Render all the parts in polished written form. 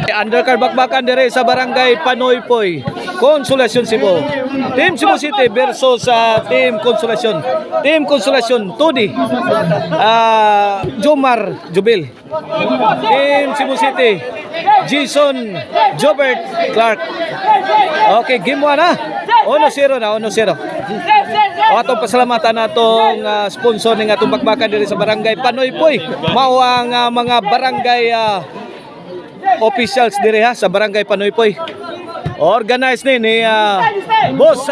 Undercard bakbakan dire sa barangay Panoypoy, Consolacion, Cebu. Team Cebu City versus Team Consolacion. Team Consolacion, Tudi. Jomar Jubil. Team Cebu City, Jason Jobert Clark. Okay, game 1 ha. 1-0 na, 1-0. Atong pasalamatan natong sponsor ning atong bakbakan diri sa barangay Panoypoy. Mao ang mga barangay officials diri ha sa barangay Panoypoy. Organize ni Boss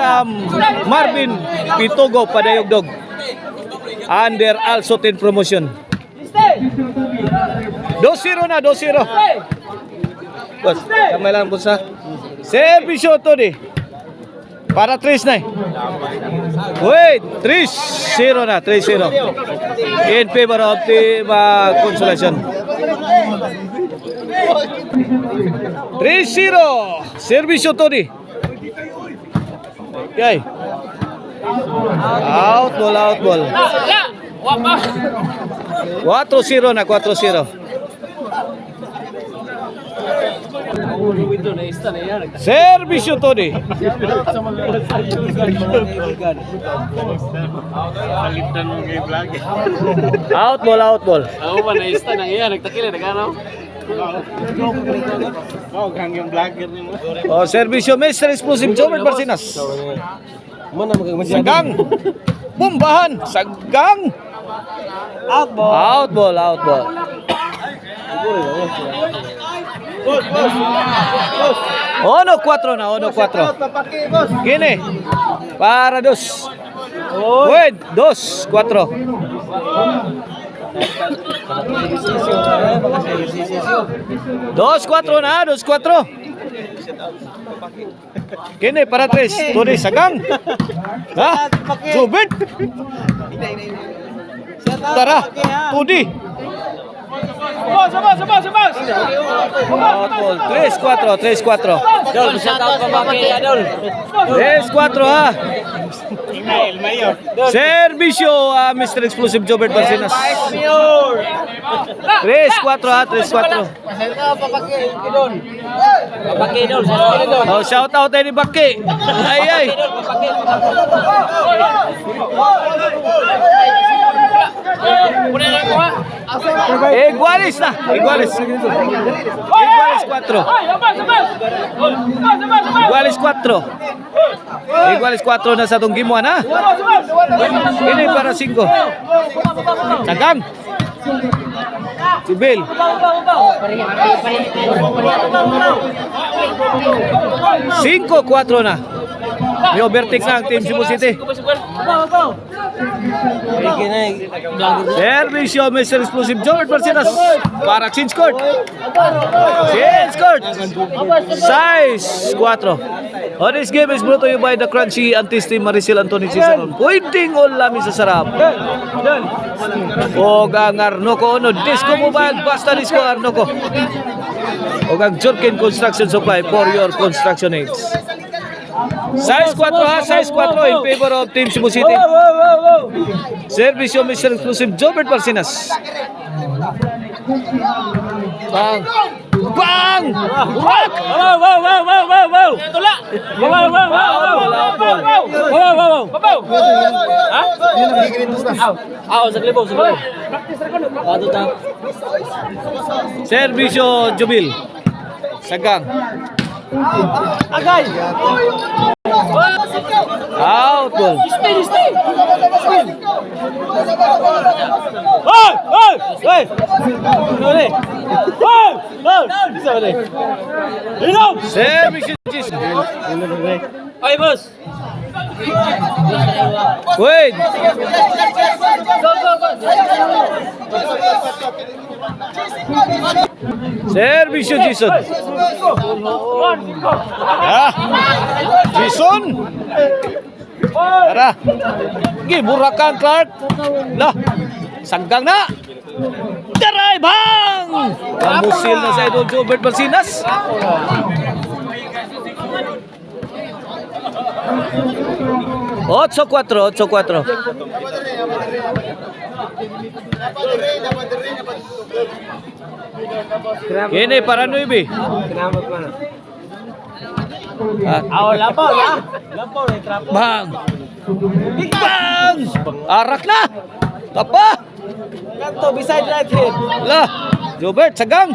Marvin Pitogo Padayogdog under also 10 promotion. 2-0 na, 2-0. Boss, kamay lang po sa servisyo to di. Para 3 na eh. Wait, 3-0 na, 3-0. In favor of Team Consolacion. 3-0. Servisyo to di. Okay. Out ball. 4-0 na, 4-0. Servisyo to di. Out ball. Ako ba na-ista na iya, nagtakil na gano'n? Yung vlogger niyo. Oh, servisyo Mr. Explosive Jomar Barcinas. Sagang. Bombahan, sagang. Out ball. Ono 4 na, 1-4. Gini. Para 2. Wait, 2-4. 2-4 na, 2-4. Gini para 3. Tudi sagang. Ha? Subit. Tara, Tudi. Sabas. 3-4. Dol, shout out pa ba kay Adol? 3-4 ha. Servisyo Mr. Explosive Jobert Barcinas. 3-4 ha, 3-4. Oh, shout out tayo ni Baki. Ay. Igualis 4. Igualis 4 na sa itong game 1 ha. Ini para 5. Sagang. Jubil. 5-4 na. May overtake na ang Team Cebu City. Servisyo Mr. Explosive Jomar Barcinas para change court. 6-4. Oh, this game is brought to you by the Crunchy Antis-Team Maricel Anthony Ciceron. Pwedeng ulam sa sarap. O ang Arnoco Ono Disco Mobile, basta Disco Arnoco. O ang Jorkin Construction Supply for your construction needs. Size 4 ha, size 4 in favor of Team Cebu City. Servisyo Mr. Exclusive Jobert Barcinas. Bang! Rock! Tula! Sa klibo. Servisyo Jubil. Sagang. Agay! Out ball. Stay! Servisyo Jis. Ay, boss! Wait. Servisyo Jason. Jason. Tara. Burakan Clark. Lah. Sanggang na. Taray bang. Kamusil na sa Idol Jobert Barcinas. Otso 4. Kini para 9. Lampaw ya. Lampaw na trapo. Bang! Bang! Arak na! Tapa! Kanto beside right head. La! Jobert, sagang!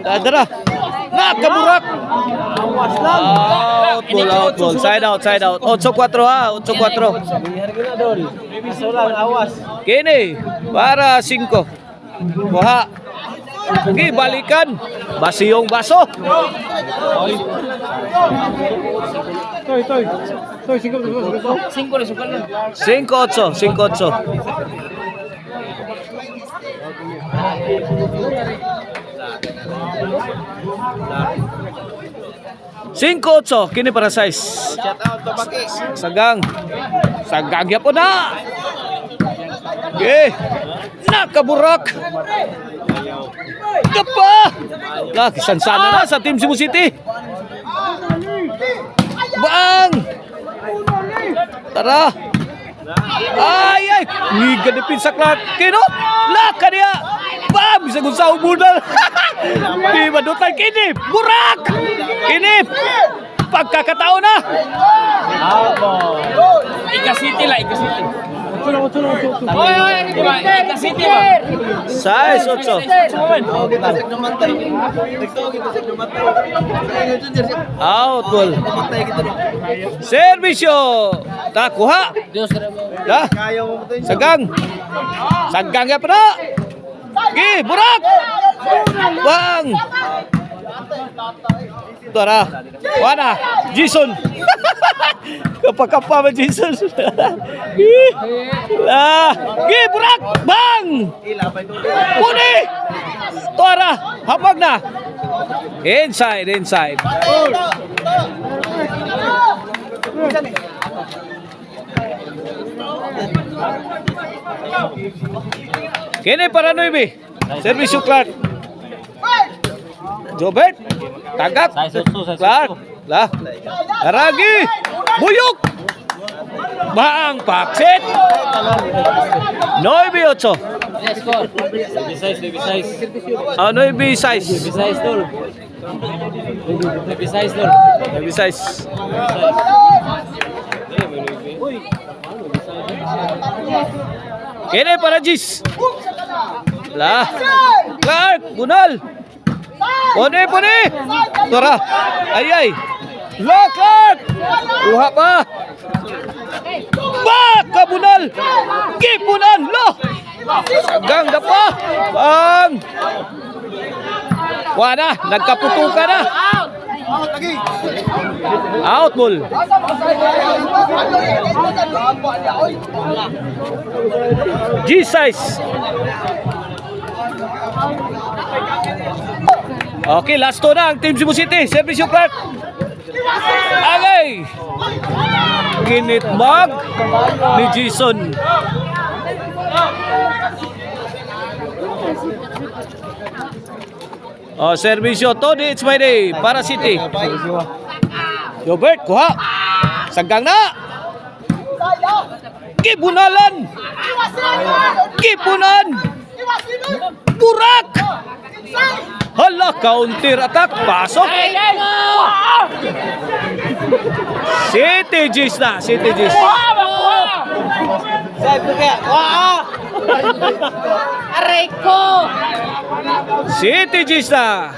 Dara! Nakaburak! Awas lang. Out ball. Side out. 8-4 ha, 8-4. Bihar gina dol. Biso lang awas. Kini, para 5. Kuha. Okay, balikan. Basiyong baso. Toy, 5 na sukal na. 5-8. 5-8, kini para size. Shout out to Baki. Sagang yapon na. Okay. Nakaburak. Dapa. Lah, kisansana na sa Team Cebu City. Bang. Tara. Ay. Ngiga de pinsa Clark. Kino? La kaniya. Bam, bisa gunsa ubudal. Di madutan kini. Burak. Kini. Pagkakataon na. Ika City lah, Ika City. Ika City ba? Size 8. Out ball. Servisyo. Takuha. Dah. Sagang ya pa na. Gi, burak. Bang. Tara. Wana. Jason. Kapakapa ba Jason? Gi, burak. Bang. Puni. Tara. Hapag na. Inside. Kini para 9. Servisyo Clark. Jobert. Tagak. Clark. Lah. Aragi. Buyok. Bang. Paksit. 9-8. 9 size. Kini para Jis. Lah. Clark. Bunal. Pone. Tara. Ay. La Clark. Uha pa. Kabunal. Gipunan. Lo. Sagang dapa. Bang. Wala. Nagkaputukan na. Out ball. G-size. Okay, last to na ang Team Cebu City. Servisyo Clark. Agay. Ginitmag ni Jason. Servisyo Tony, it's my day para City. Jobert, kuha. Sagang na. Kibunalan. Burak. Hala, counter attack. Pasok. City G's na. Aray ko! City G's na.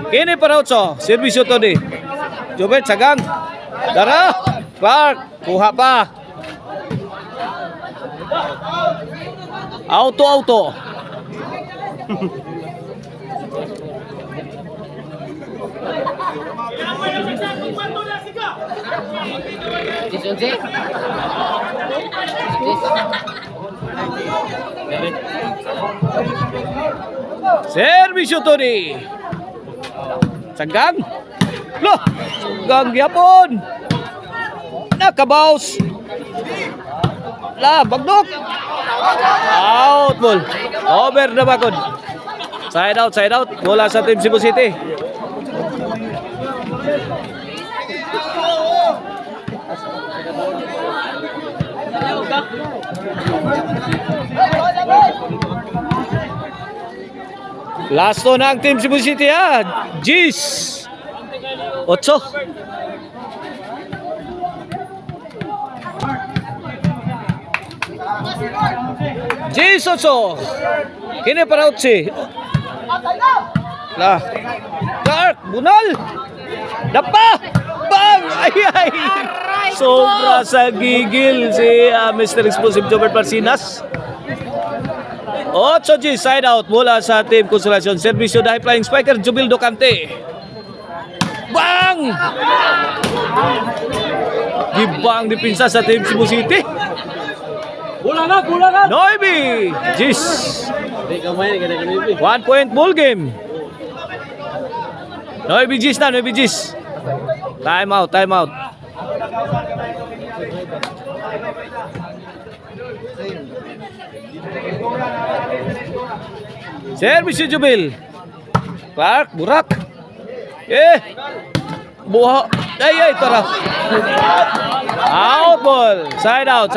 Kini para 8. Servisyo Tony. Jobert, sagang. Dara. Clark, kuha pa. Auto. Servisyo Tony. Sagang. Loh, sagang gyapon. Nakabaus. La, bagdok. Out ball. Over na bakod. Side out. Bola sa Team Cebu City. Last to na ang Team Cebu City ha. Gis. 8. Gis 8. Kini para 8. Lah. Clark, bunal. Dapa. Bang! Ay, ay. Sobra sa gigil si Mr. Explosive Jobert Marcinas. 8G side out mula sa Team Consolacion. Servisyo dahil flying spiker Jubil Docante. Bang! Gibang dipinsa sa Team Cebu City. Bola na. Noibi. Gis. 1 point ball game. Noibi Gis na, Noibi Gis. Time out. Service Jubil. Clark, burak. Buha. Ay, tara. Out ball. Side out.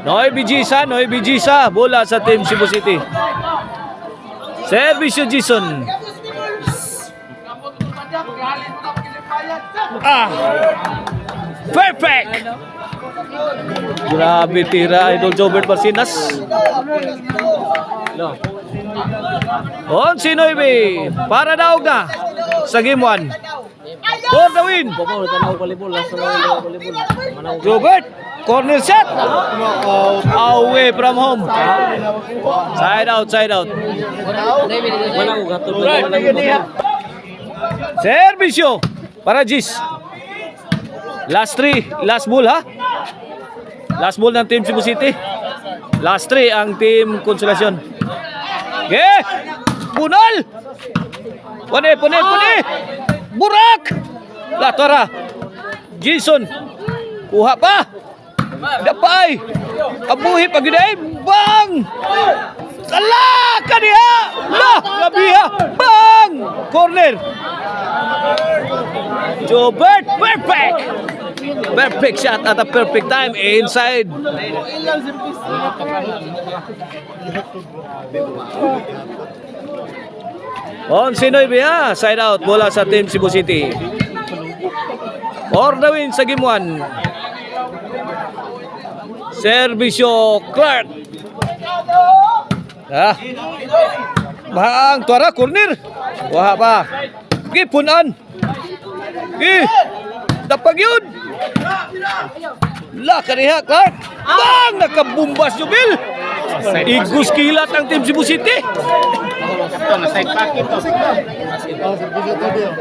Noy Bijisa. Bola sa Team Cebu City. Service Jason. Perfect. Grabe tira Idol Jobert Marcinas. On si Noibe para daog na sa game 1 for the win. Jobert corner shot away from home. Side out. Servisyo para Gis. Last ball ha. Last ball ng Team Cebu City. Last 3 ang Team Consolacion. Bunal. Pune. Burak. Latora. Jason. Kuha pa. Dapay. Abuhi pagiday. Bang. Ala kaniha. Labiha. Bang. Corner. Jobert perfect shot at a perfect time inside. On Sinoy Bia, side out bola sa Team Cebu City. For the win sa game 1. Servisyo Clark. Bang tuara corner. Wah pa. Gipunan. Dapag yun. Kaniha Clark. Bang! Nakabumbas Jubil. Igus kilat ang Team Cebu City.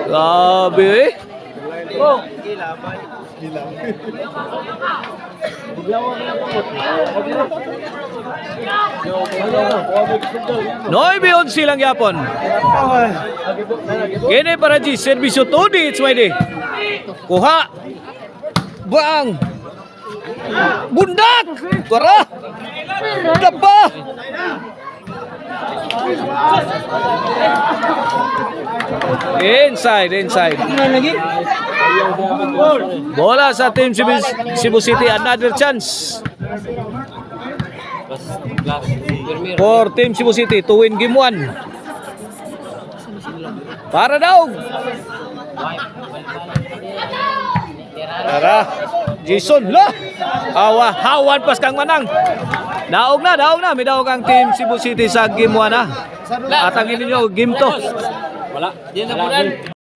Grabe Noy beyond silang yapon. Gini para G. Servisyo 2D. It's my day. Kuha. Bang. Bundak. Tuara. Dapa. Inside. Bola sa Team Cebu City. Another chance for Team Cebu City to win game 1. Para daw. Tara. Jason lah. Hawan pas kang manang. Daog na. May daog ang Team Cebu City sa game 1 na. At ang ininyo game 2. Wala.